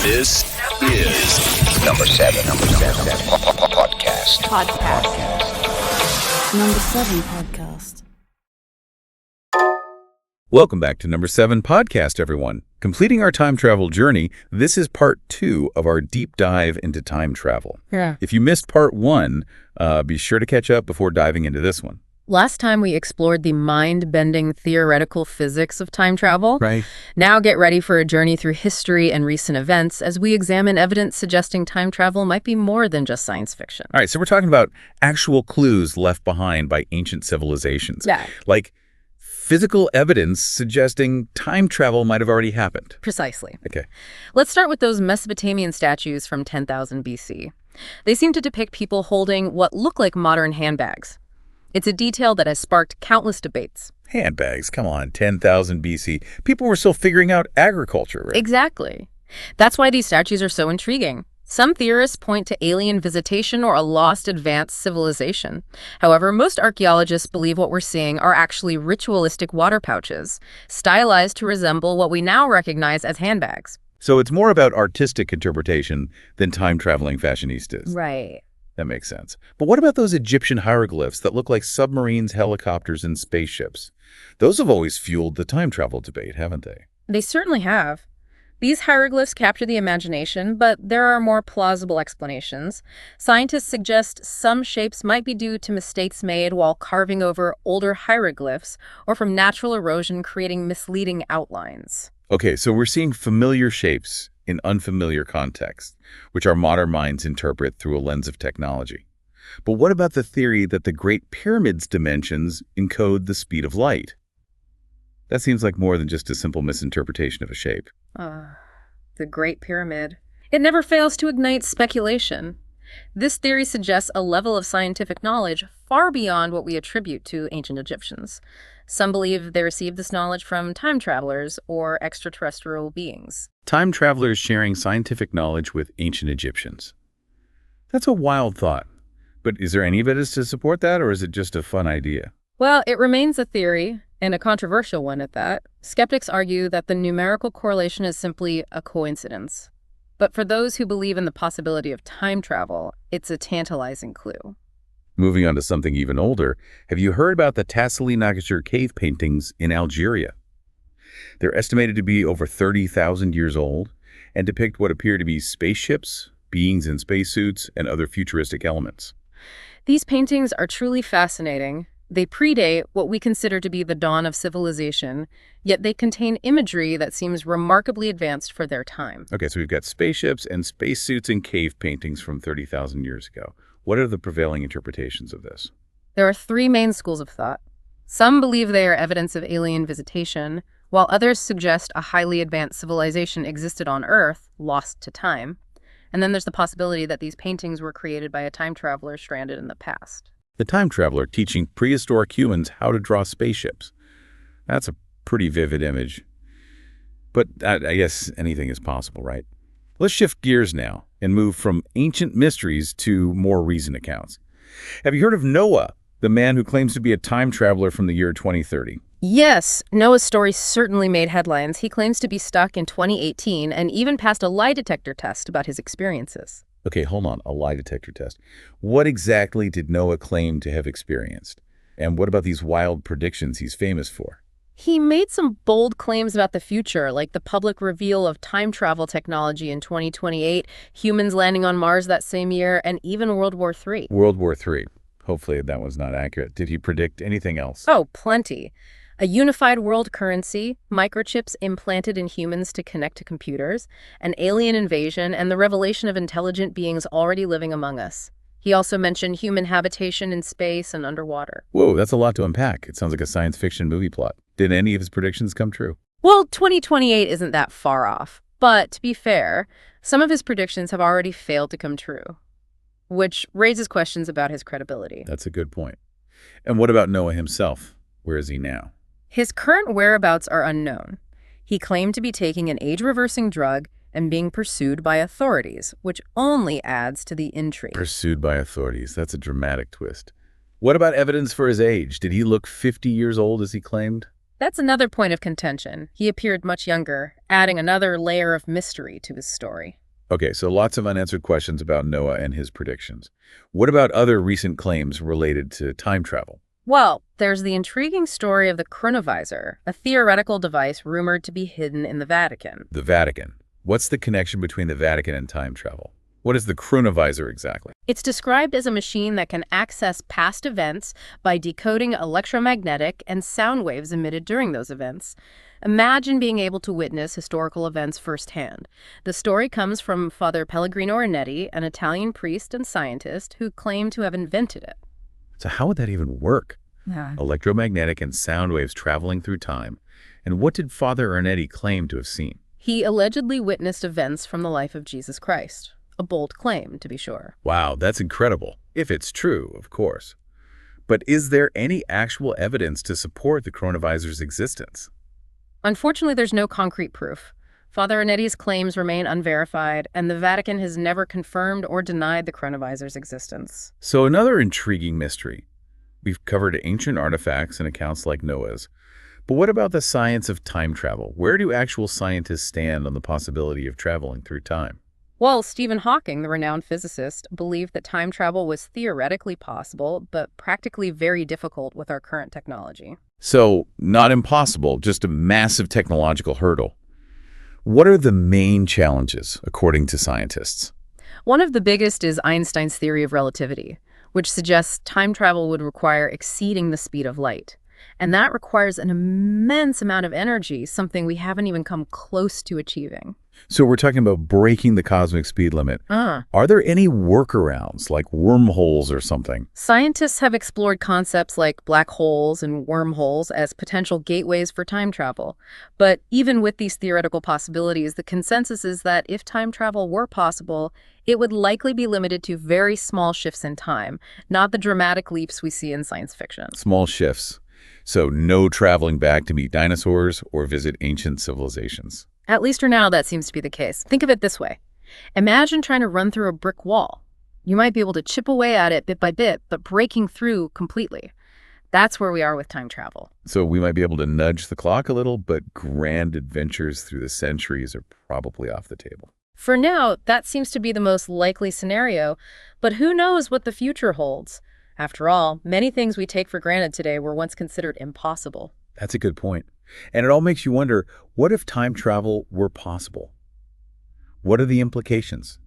This is number seven podcast. Number 7 podcast. Welcome back to number 7 podcast, everyone. Completing our time travel journey, this is part 2 of our deep dive into time travel. Yeah. If you missed part 1, be sure to catch up before diving into this one. Last time we explored the mind-bending theoretical physics of time travel. Right. Now get ready for a journey through history and recent events as we examine evidence suggesting time travel might be more than just science fiction. All right, so we're talking about actual clues left behind by ancient civilizations. Yeah. Like physical evidence suggesting time travel might have already happened. Precisely. Okay. Let's start with those Mesopotamian statues from 10,000 BC. They seem to depict people holding what look like modern handbags. It's a detail that has sparked countless debates. Handbags, come on, 10,000 BC. People were still figuring out agriculture, right? Exactly. That's why these statues are so intriguing. Some theorists point to alien visitation or a lost advanced civilization. However, most archaeologists believe what we're seeing are actually ritualistic water pouches, stylized to resemble what we now recognize as handbags. So it's more about artistic interpretation than time-traveling fashionistas. Right. That makes sense. But what about those Egyptian hieroglyphs that look like submarines, helicopters, and spaceships? Those have always fueled the time travel debate, haven't they? They certainly have. These hieroglyphs capture the imagination, but there are more plausible explanations. Scientists suggest some shapes might be due to mistakes made while carving over older hieroglyphs or from natural erosion creating misleading outlines. Okay, so we're seeing familiar shapes in unfamiliar contexts, which our modern minds interpret through a lens of technology. But what about the theory that the Great Pyramid's dimensions encode the speed of light? That seems like more than just a simple misinterpretation of a shape. The Great Pyramid. It never fails to ignite speculation. This theory suggests a level of scientific knowledge far beyond what we attribute to ancient Egyptians. Some believe they received this knowledge from time travelers or extraterrestrial beings. Time travelers sharing scientific knowledge with ancient Egyptians. That's a wild thought. But is there any evidence to support that, or is it just a fun idea? Well, it remains a theory, and a controversial one at that. Skeptics argue that the numerical correlation is simply a coincidence. But for those who believe in the possibility of time travel, it's a tantalizing clue. Moving on to something even older, have you heard about the Tassili Nagatur cave paintings in Algeria? They're estimated to be over 30,000 years old and depict what appear to be spaceships, beings in spacesuits, and other futuristic elements. These paintings are truly fascinating. They predate what we consider to be the dawn of civilization, yet they contain imagery that seems remarkably advanced for their time. Okay, so we've got spaceships and spacesuits and cave paintings from 30,000 years ago. What are the prevailing interpretations of this? There are 3 main schools of thought. Some believe they are evidence of alien visitation, while others suggest a highly advanced civilization existed on Earth, lost to time. And then there's the possibility that these paintings were created by a time traveler stranded in the past. The time traveler teaching prehistoric humans how to draw spaceships. That's a pretty vivid image. But I guess anything is possible, right? Let's shift gears now and move from ancient mysteries to more recent accounts. Have you heard of Noah, the man who claims to be a time traveler from the year 2030? Yes, Noah's story certainly made headlines. He claims to be stuck in 2018 and even passed a lie detector test about his experiences. Okay, hold on, a lie detector test. What exactly did Noah claim to have experienced? And what about these wild predictions he's famous for? He made some bold claims about the future, like the public reveal of time travel technology in 2028, humans landing on Mars that same year, and even World War III. World War III. Hopefully that was not accurate. Did he predict anything else? Oh, plenty. A unified world currency, microchips implanted in humans to connect to computers, an alien invasion, and the revelation of intelligent beings already living among us. He also mentioned human habitation in space and underwater. Whoa, that's a lot to unpack. It sounds like a science fiction movie plot. Did any of his predictions come true? Well, 2028 isn't that far off. But to be fair, some of his predictions have already failed to come true, which raises questions about his credibility. That's a good point. And what about Noah himself? Where is he now? His current whereabouts are unknown. He claimed to be taking an age-reversing drug and being pursued by authorities, which only adds to the intrigue. Pursued by authorities. That's a dramatic twist. What about evidence for his age? Did he look 50 years old as he claimed? That's another point of contention. He appeared much younger, adding another layer of mystery to his story. Okay, so lots of unanswered questions about Noah and his predictions. What about other recent claims related to time travel? Well, there's the intriguing story of the chronovisor, a theoretical device rumored to be hidden in the Vatican. The Vatican. What's the connection between the Vatican and time travel? What is the chronovisor exactly? It's described as a machine that can access past events by decoding electromagnetic and sound waves emitted during those events. Imagine being able to witness historical events firsthand. The story comes from Father Pellegrino Ornetti, an Italian priest and scientist who claimed to have invented it. So how would that even work? Yeah. Electromagnetic and sound waves traveling through time. And what did Father Ornetti claim to have seen? He allegedly witnessed events from the life of Jesus Christ. A bold claim, to be sure. Wow, that's incredible. If it's true, of course. But is there any actual evidence to support the chronovisor's existence? Unfortunately, there's no concrete proof. Father Ornetti's claims remain unverified, and the Vatican has never confirmed or denied the chronovisor's existence. So another intriguing mystery. We've covered ancient artifacts and accounts like Noah's. But what about the science of time travel? Where do actual scientists stand on the possibility of traveling through time? Well, Stephen Hawking, the renowned physicist, believed that time travel was theoretically possible, but practically very difficult with our current technology. So, not impossible, just a massive technological hurdle. What are the main challenges, according to scientists? One of the biggest is Einstein's theory of relativity, which suggests time travel would require exceeding the speed of light. And that requires an immense amount of energy, something we haven't even come close to achieving. So we're talking about breaking the cosmic speed limit. Are there any workarounds, like wormholes or something? Scientists have explored concepts like black holes and wormholes as potential gateways for time travel. But even with these theoretical possibilities, the consensus is that if time travel were possible, it would likely be limited to very small shifts in time, not the dramatic leaps we see in science fiction. Small shifts. So no traveling back to meet dinosaurs or visit ancient civilizations. At least for now, that seems to be the case. Think of it this way. Imagine trying to run through a brick wall. You might be able to chip away at it bit by bit, but breaking through completely. That's where we are with time travel. So we might be able to nudge the clock a little, but grand adventures through the centuries are probably off the table. For now, that seems to be the most likely scenario, but who knows what the future holds? After all, many things we take for granted today were once considered impossible. That's a good point. And it all makes you wonder, what if time travel were possible? What are the implications?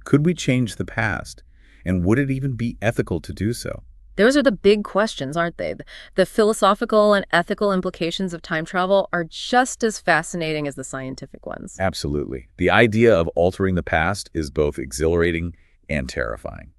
Could we change the past? And would it even be ethical to do so? Those are the big questions, aren't they? The philosophical and ethical implications of time travel are just as fascinating as the scientific ones. Absolutely. The idea of altering the past is both exhilarating and terrifying.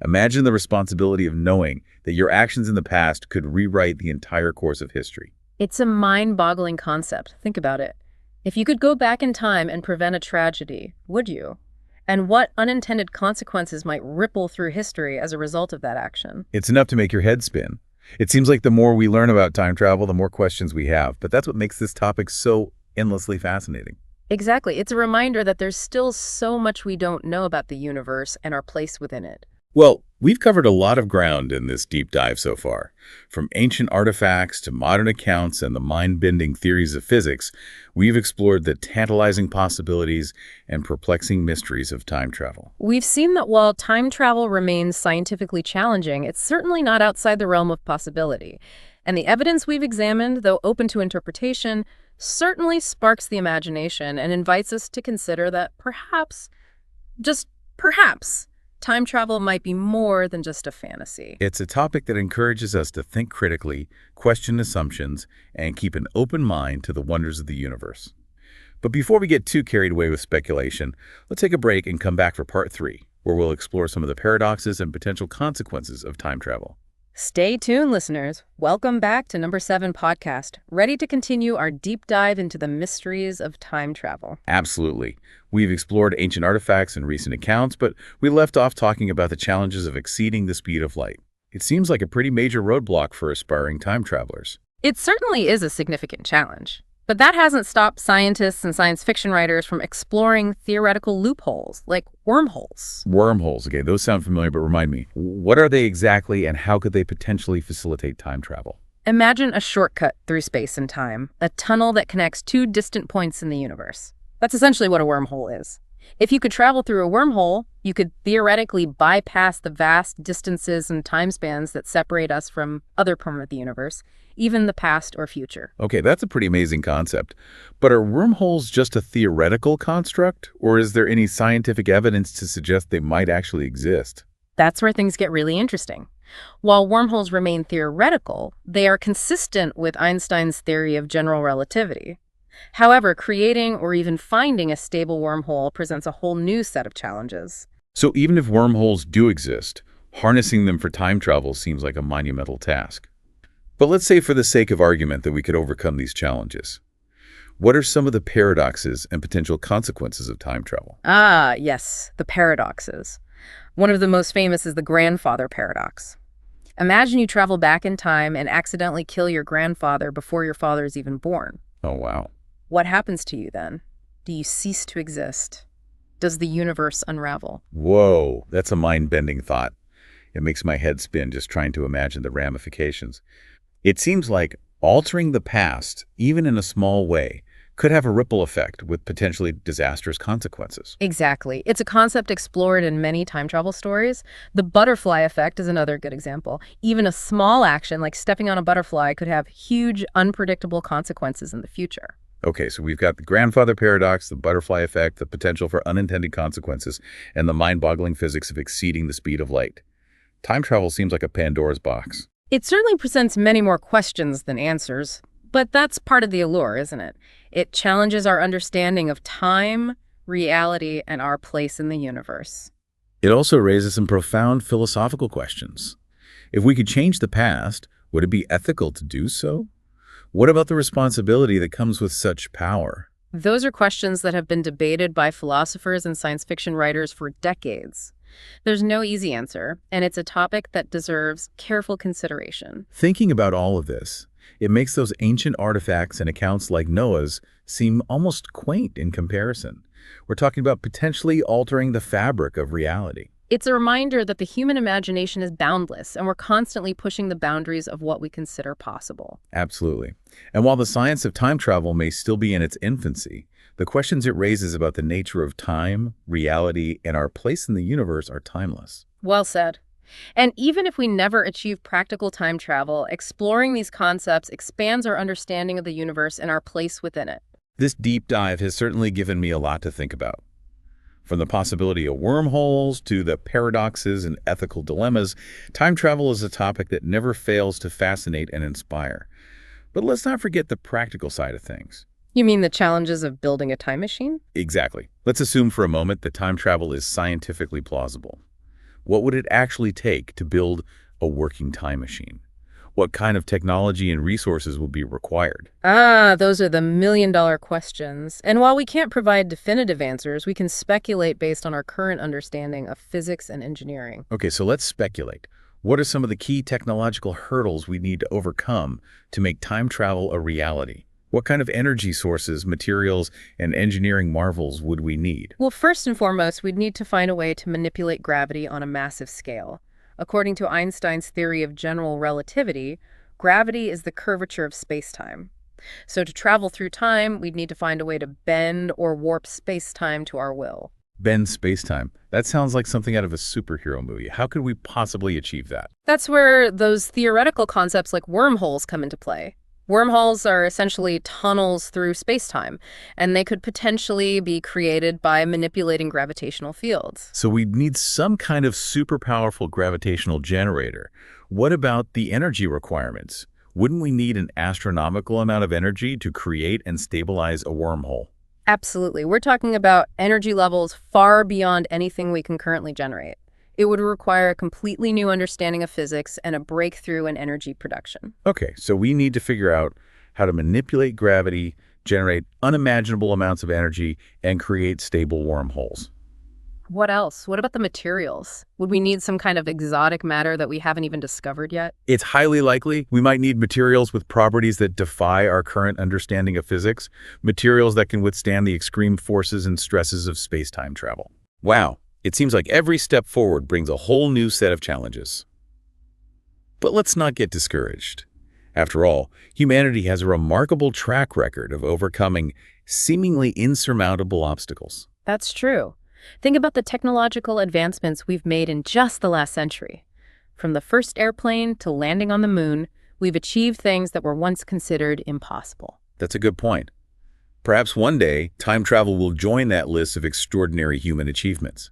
Imagine the responsibility of knowing that your actions in the past could rewrite the entire course of history. It's a mind-boggling concept. Think about it. If you could go back in time and prevent a tragedy, would you? And what unintended consequences might ripple through history as a result of that action? It's enough to make your head spin. It seems like the more we learn about time travel, the more questions we have. But that's what makes this topic so endlessly fascinating. Exactly. It's a reminder that there's still so much we don't know about the universe and our place within it. Well, we've covered a lot of ground in this deep dive so far. From ancient artifacts to modern accounts and the mind-bending theories of physics, we've explored the tantalizing possibilities and perplexing mysteries of time travel. We've seen that while time travel remains scientifically challenging, it's certainly not outside the realm of possibility. And the evidence we've examined, though open to interpretation, certainly sparks the imagination and invites us to consider that perhaps, just perhaps, time travel might be more than just a fantasy. It's a topic that encourages us to think critically, question assumptions, and keep an open mind to the wonders of the universe. But before we get too carried away with speculation, let's take a break and come back for part 3, where we'll explore some of the paradoxes and potential consequences of time travel. Stay tuned, listeners. Welcome back to Number 7 Podcast, ready to continue our deep dive into the mysteries of time travel. Absolutely. We've explored ancient artifacts and recent accounts, but we left off talking about the challenges of exceeding the speed of light. It seems like a pretty major roadblock for aspiring time travelers. It certainly is a significant challenge. But that hasn't stopped scientists and science fiction writers from exploring theoretical loopholes, like wormholes. Wormholes, okay, those sound familiar, but remind me, what are they exactly and how could they potentially facilitate time travel? Imagine a shortcut through space and time, a tunnel that connects two distant points in the universe. That's essentially what a wormhole is. If you could travel through a wormhole, you could theoretically bypass the vast distances and time spans that separate us from other parts of the universe, even the past or future. Okay, that's a pretty amazing concept. But are wormholes just a theoretical construct, or is there any scientific evidence to suggest they might actually exist? That's where things get really interesting. While wormholes remain theoretical, they are consistent with Einstein's theory of general relativity. However, creating or even finding a stable wormhole presents a whole new set of challenges. So even if wormholes do exist, harnessing them for time travel seems like a monumental task. But let's say for the sake of argument that we could overcome these challenges. What are some of the paradoxes and potential consequences of time travel? Ah, yes, the paradoxes. One of the most famous is the grandfather paradox. Imagine you travel back in time and accidentally kill your grandfather before your father is even born. Oh, wow. What happens to you then? Do you cease to exist? Does the universe unravel? Whoa, that's a mind-bending thought. It makes my head spin just trying to imagine the ramifications. It seems like altering the past, even in a small way, could have a ripple effect with potentially disastrous consequences. Exactly. It's a concept explored in many time travel stories. The butterfly effect is another good example. Even a small action like stepping on a butterfly could have huge, unpredictable consequences in the future. Okay, so we've got the grandfather paradox, the butterfly effect, the potential for unintended consequences, and the mind-boggling physics of exceeding the speed of light. Time travel seems like a Pandora's box. It certainly presents many more questions than answers, but that's part of the allure, isn't it? It challenges our understanding of time, reality, and our place in the universe. It also raises some profound philosophical questions. If we could change the past, would it be ethical to do so? What about the responsibility that comes with such power? Those are questions that have been debated by philosophers and science fiction writers for decades. There's no easy answer, and it's a topic that deserves careful consideration. Thinking about all of this, it makes those ancient artifacts and accounts like Noah's seem almost quaint in comparison. We're talking about potentially altering the fabric of reality. It's a reminder that the human imagination is boundless, and we're constantly pushing the boundaries of what we consider possible. Absolutely. And while the science of time travel may still be in its infancy, the questions it raises about the nature of time, reality, and our place in the universe are timeless. Well said. And even if we never achieve practical time travel, exploring these concepts expands our understanding of the universe and our place within it. This deep dive has certainly given me a lot to think about. From the possibility of wormholes to the paradoxes and ethical dilemmas, time travel is a topic that never fails to fascinate and inspire. But let's not forget the practical side of things. You mean the challenges of building a time machine? Exactly. Let's assume for a moment that time travel is scientifically plausible. What would it actually take to build a working time machine? What kind of technology and resources would be required? Those are the million-dollar questions. And while we can't provide definitive answers, we can speculate based on our current understanding of physics and engineering. Okay, so let's speculate. What are some of the key technological hurdles we need to overcome to make time travel a reality? What kind of energy sources, materials, and engineering marvels would we need? Well, first and foremost, we'd need to find a way to manipulate gravity on a massive scale. According to Einstein's theory of general relativity, gravity is the curvature of space-time. So to travel through time, we'd need to find a way to bend or warp space-time to our will. Bend space-time. That sounds like something out of a superhero movie. How could we possibly achieve that? That's where those theoretical concepts like wormholes come into play. Wormholes are essentially tunnels through space-time, and they could potentially be created by manipulating gravitational fields. So we'd need some kind of super powerful gravitational generator. What about the energy requirements? Wouldn't we need an astronomical amount of energy to create and stabilize a wormhole? Absolutely. We're talking about energy levels far beyond anything we can currently generate. It would require a completely new understanding of physics and a breakthrough in energy production. Okay, so we need to figure out how to manipulate gravity, generate unimaginable amounts of energy, and create stable wormholes. What else? What about the materials? Would we need some kind of exotic matter that we haven't even discovered yet? It's highly likely we might need materials with properties that defy our current understanding of physics, materials that can withstand the extreme forces and stresses of space-time travel. Wow. It seems like every step forward brings a whole new set of challenges. But let's not get discouraged. After all, humanity has a remarkable track record of overcoming seemingly insurmountable obstacles. That's true. Think about the technological advancements we've made in just the last century. From the first airplane to landing on the moon, we've achieved things that were once considered impossible. That's a good point. Perhaps one day, time travel will join that list of extraordinary human achievements.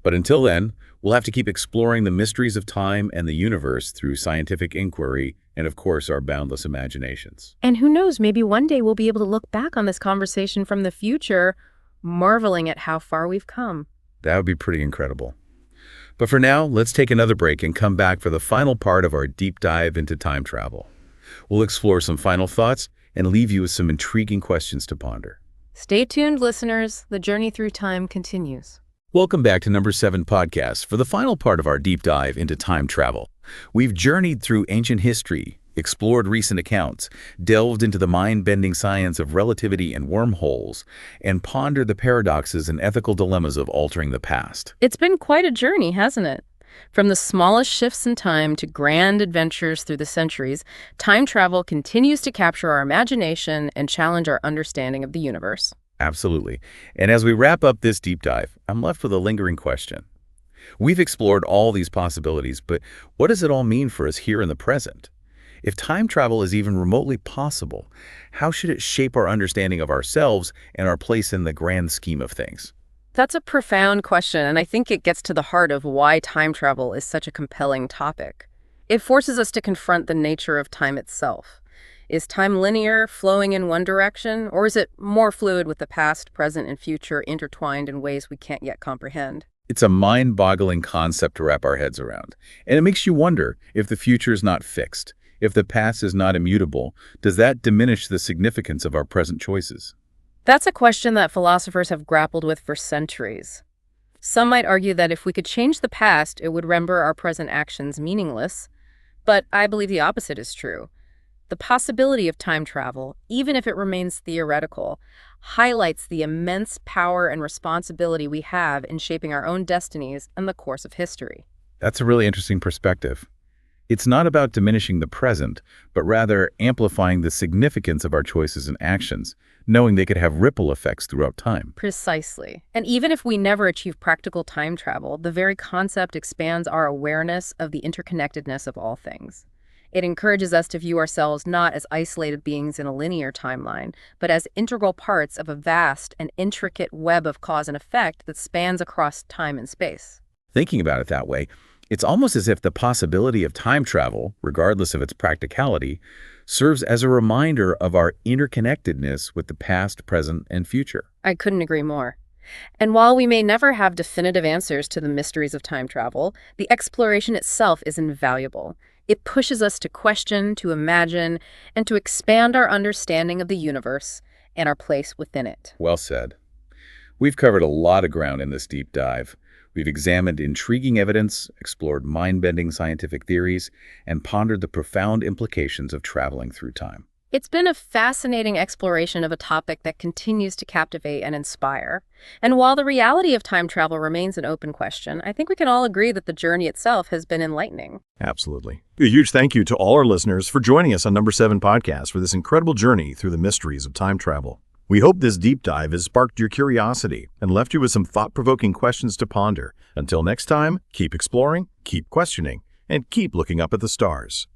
But until then, we'll have to keep exploring the mysteries of time and the universe through scientific inquiry and, of course, our boundless imaginations. And who knows, maybe one day we'll be able to look back on this conversation from the future, marveling at how far we've come. That would be pretty incredible. But for now, let's take another break and come back for the final part of our deep dive into time travel. We'll explore some final thoughts and leave you with some intriguing questions to ponder. Stay tuned, listeners. The journey through time continues. Welcome back to Number 7 Podcast for the final part of our deep dive into time travel. We've journeyed through ancient history, explored recent accounts, delved into the mind-bending science of relativity and wormholes, and pondered the paradoxes and ethical dilemmas of altering the past. It's been quite a journey, hasn't it? From the smallest shifts in time to grand adventures through the centuries, time travel continues to capture our imagination and challenge our understanding of the universe. Absolutely. And as we wrap up this deep dive, I'm left with a lingering question. We've explored all these possibilities, but what does it all mean for us here in the present? If time travel is even remotely possible, how should it shape our understanding of ourselves and our place in the grand scheme of things? That's a profound question, and I think it gets to the heart of why time travel is such a compelling topic. It forces us to confront the nature of time itself. Is time linear, flowing in one direction, or is it more fluid with the past, present, and future intertwined in ways we can't yet comprehend? It's a mind-boggling concept to wrap our heads around, and it makes you wonder if the future is not fixed. If the past is not immutable, does that diminish the significance of our present choices? That's a question that philosophers have grappled with for centuries. Some might argue that if we could change the past, it would render our present actions meaningless, but I believe the opposite is true. The possibility of time travel, even if it remains theoretical, highlights the immense power and responsibility we have in shaping our own destinies and the course of history. That's a really interesting perspective. It's not about diminishing the present, but rather amplifying the significance of our choices and actions, knowing they could have ripple effects throughout time. Precisely. And even if we never achieve practical time travel, the very concept expands our awareness of the interconnectedness of all things. It encourages us to view ourselves not as isolated beings in a linear timeline, but as integral parts of a vast and intricate web of cause and effect that spans across time and space. Thinking about it that way, it's almost as if the possibility of time travel, regardless of its practicality, serves as a reminder of our interconnectedness with the past, present, and future. I couldn't agree more. And while we may never have definitive answers to the mysteries of time travel, the exploration itself is invaluable. It pushes us to question, to imagine, and to expand our understanding of the universe and our place within it. Well said. We've covered a lot of ground in this deep dive. We've examined intriguing evidence, explored mind-bending scientific theories, and pondered the profound implications of traveling through time. It's been a fascinating exploration of a topic that continues to captivate and inspire. And while the reality of time travel remains an open question, I think we can all agree that the journey itself has been enlightening. Absolutely. A huge thank you to all our listeners for joining us on Number 7 Podcast for this incredible journey through the mysteries of time travel. We hope this deep dive has sparked your curiosity and left you with some thought-provoking questions to ponder. Until next time, keep exploring, keep questioning, and keep looking up at the stars.